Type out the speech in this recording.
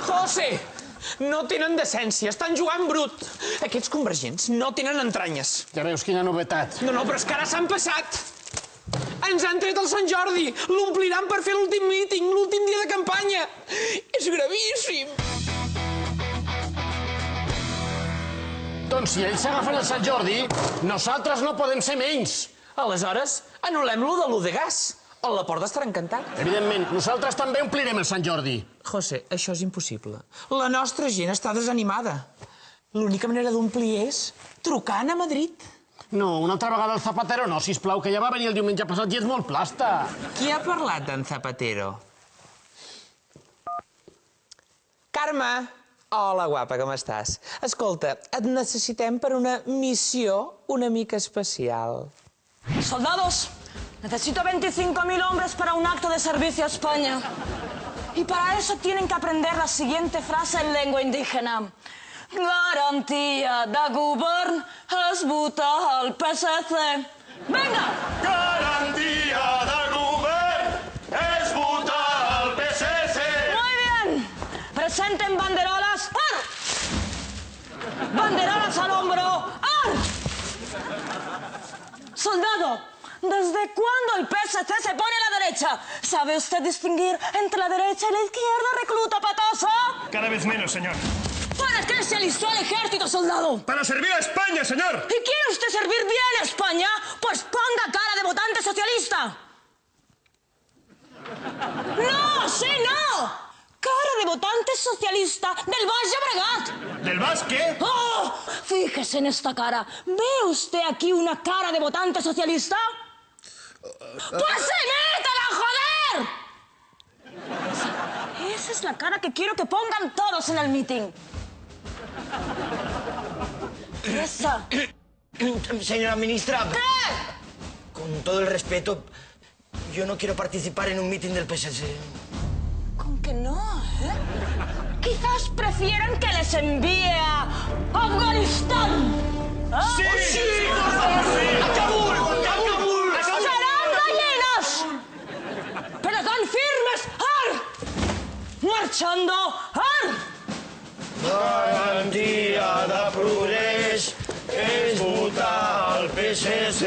José, no tenen decència, estan jugant brut. Aquests convergents no tenen entranyes. Ja veus quina novetat. No, però és que ara s'han passat. Ens han tret el Sant Jordi, l'ompliran per fer l'últim míting, l'últim dia de campanya. És gravíssim. Doncs si ells s'agafen el Sant Jordi, nosaltres no podem ser menys. Aleshores, anul·lem-lo de l'1 de gas. El Laporta estarà encantat. Evidentment, nosaltres també omplirem el Sant Jordi. José, això és impossible. La nostra gent està desanimada. L'única manera d'omplir és trucant a Madrid. No, una altra vegada el Zapatero no, sisplau, que ja va venir el diumenge passat i és molt plasta. Qui ha parlat d'en Zapatero? Carme! Hola, guapa, com estàs? Escolta, et necessitem per una missió una mica especial. Soldados, necesito 25.000 hombres para un acto de servicio a España. Y para eso tienen que aprender la siguiente frase en lengua indígena. Garantía de govern es votar al PSC. ¡Venga! Garantía de govern es votar al PSC. Muy bien. Presenten banderolas. ¡Ar! Banderolas al hombro. ¡Ar! Soldado, ¿desde cuándo el PSC se pone a la derecha? ¿Sabe usted distinguir entre la derecha y la izquierda, recluta patoso? Cada vez menos, señor. ¿Para qué se alistó al ejército, soldado? Para servir a España, señor. ¿Y quiere usted servir bien a España? Pues ponga cara de votante socialista. ¡No, sí, no! Cara de votante socialista del Baix Llobregat. ¿Del Basque? ¡Oh! Fíjese en esta cara. ¿Ve usted aquí una cara de votante socialista? ¡Pues se métala, joder! Esa es la cara que quiero que pongan todos en el meeting. Esa. Señora ministra, ¿Qué? con todo el respeto, yo no quiero participar en un mitin del PSC. Con que no, ¿eh? Quizás prefieran que les envíe a Afganistán. ¿Ah? ¡Sí! ¡Sí, por favor, sí! ¡A Kabul! ¡A Kabul! ¡Serán gallinas! ¡Pero tan firmes! ¡Ar! ¡Marchando! ¡Ar! Garantía de progrés és votar al PSC.